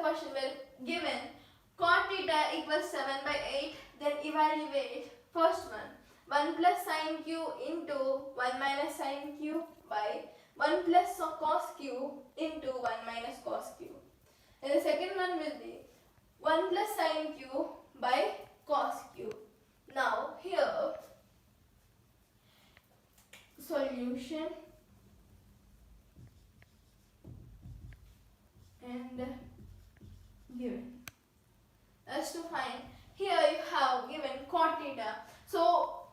question where given cot theta equals 7 by 8, then evaluate first one. 1 plus sin q into 1 minus sin q by 1 plus cos q into 1 minus cos q. And the second one will be 1 plus sin q by cos q. Now here solution and given. As to find, here you have given cot theta. So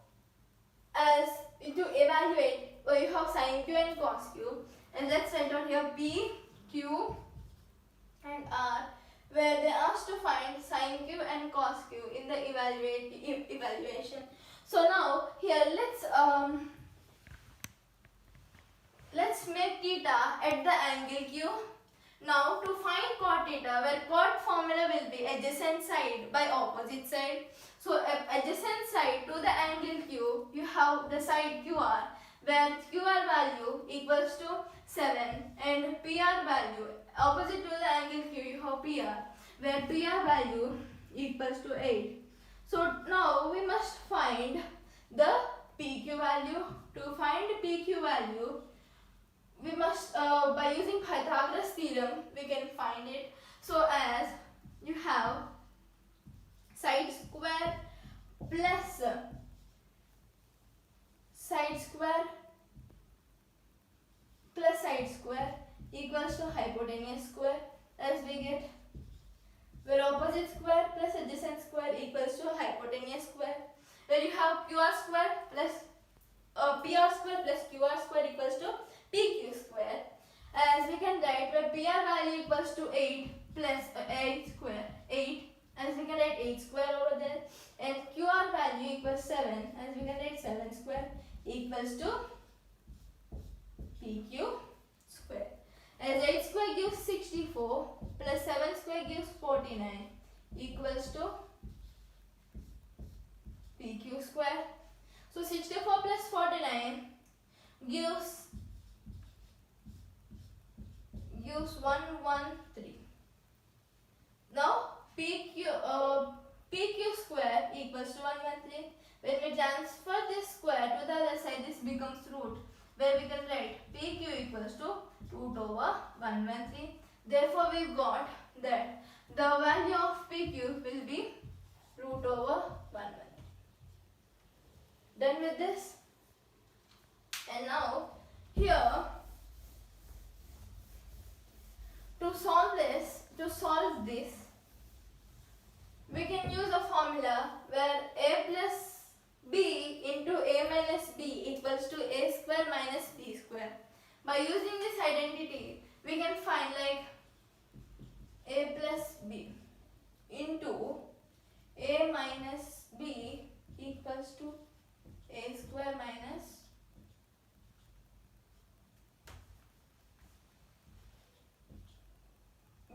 as to evaluate, you have sin q and cos q, and let's write down here p, q and r, where they asked to find sin q and cos q in the evaluation. So now here let's make theta at the angle q. Now to find cot theta, where cot formula will be adjacent side by opposite side. So adjacent side to the angle q, you have the side qr, where qr value equals to 7 and pr value opposite to the angle q, you have pr, where pr value equals to 8. So now we must find the pq value. To find pq value, we must by using Pythagoras theorem we can find it. So as you have side square plus side square plus side square equals to hypotenuse square, as we get where opposite square plus adjacent square equals to hypotenuse square, where you have qr square plus pr square plus qr square equals to pq square, as we can write where pr value equals to 8 plus 8 square 8, as we can write 8 square over there, and qr value equals 7, as we can write 7 square equals to pq square, as 8 square gives 64 plus 7 square gives 49 equals to pq square. So 64 plus 49 gives 113. Now pq square equals to 113. When we transfer this square to the other side, this becomes root, where we can write pq equals to root over 113. Therefore we got that the value of pq will be root over 113. Done with this? And now here to solve this, we can use a formula where a plus b into a minus b equals to a square minus b square. By using this identity, we can find like a plus b into a minus b equals to a square minus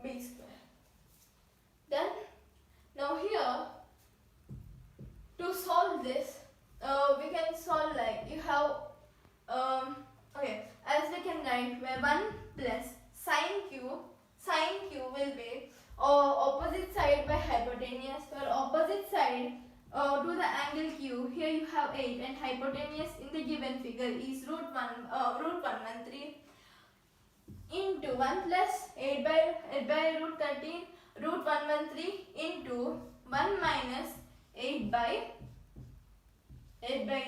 b square. Then now here to solve this, we can solve like you have okay, as we can write where 1 plus sin q will be opposite side by hypotenuse, where opposite side to the angle q, here you have 8 and hypotenuse in the given figure is root 113 into 1 plus 8 by root 13 root 113 into 1 minus 8 by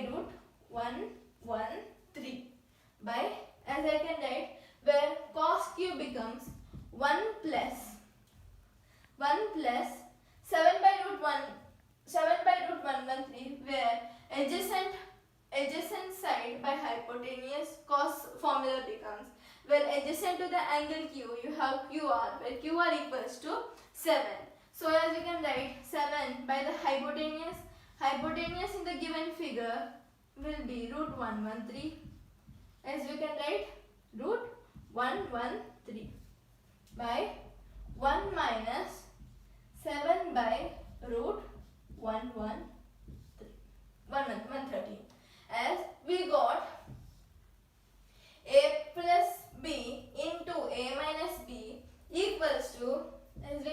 root 113 by, as I can write, where cos q becomes 1 plus 7 by root 113, where adjacent side by hypotenuse cos formula becomes, where adjacent to the angle q you have qr, where qr equals to 7. So as we can write 7 by the hypotenuse in the given figure will be root 113, as we can write root 113 by 1 minus 7 by root 113, as we got a plus b into a minus b equals to, as we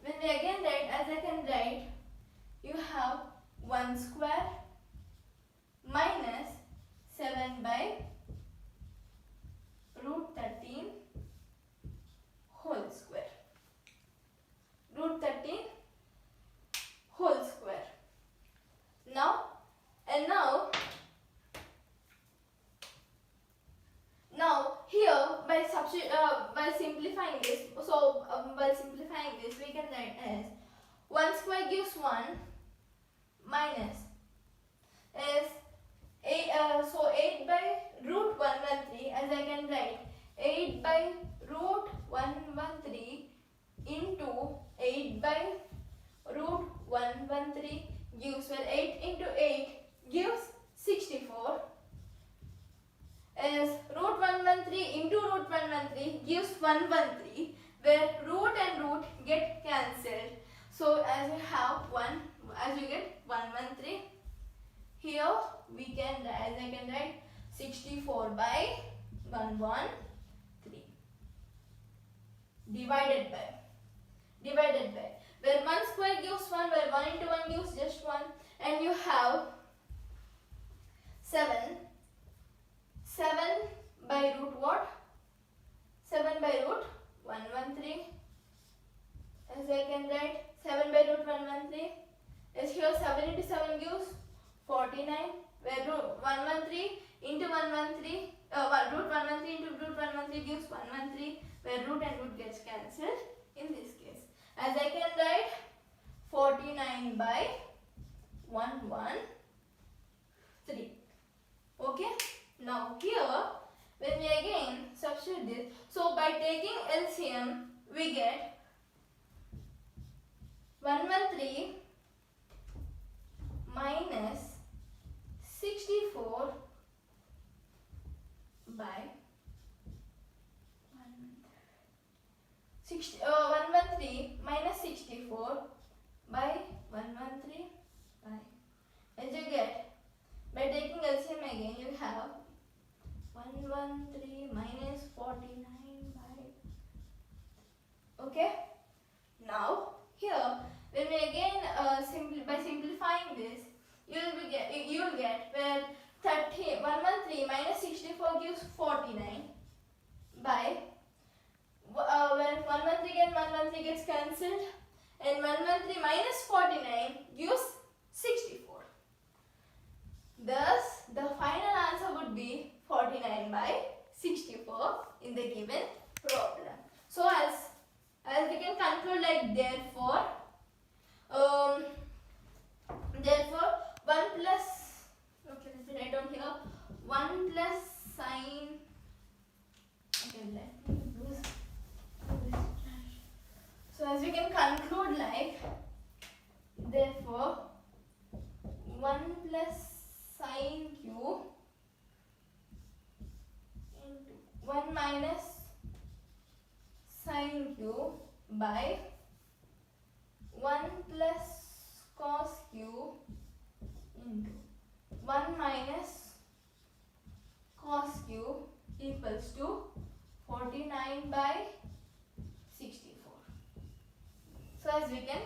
when we again write, as I can write, you have 1 square minus 7 by root 13 whole square. Root 13 whole square. Now, and now here by simplifying this, we can write as 1 square gives 1 minus is 8 by root 113, as I can write 8 by root 113 into 8 by root 113 gives, where 8 into 8 gives 64, as root 113 into root 113 gives 113, where root and root get cancelled. So as you have as you get 113, here we can, as I can write 64 by 113 divided by, where 1 square gives 1, where 1 into 1 gives just 1, and you have 7 by root what? 7 by root 113, as I can write 7 by root 113 is here 7 into 7 gives 49, where root 113 into 113, root 113 into root 113 gives 113, where root and root gets cancelled in this case. As I can write 49 by 113. Okay. Now here, when we again substitute this, so by taking LCM, we get 113 minus 64 by 113 minus 64 by 113 by, as you get, by taking LCM again, you have 113 minus 49 by, okay. Now here, when we again by simplifying this, you will get where 113 minus 64 gives 49 by, when 113 and 113 gets cancelled, and 113 minus 49 gives 64. Thus, the final answer would be 49 by 64 in the given problem. So as we can conclude like therefore 1 plus, okay, let me write down here, 1 plus sine, okay, let me use this. So as we can conclude like, therefore 1 plus sine q into 1 minus sine q by 1 plus cos q into 1 minus cos q equals to 49 by 64. So as we can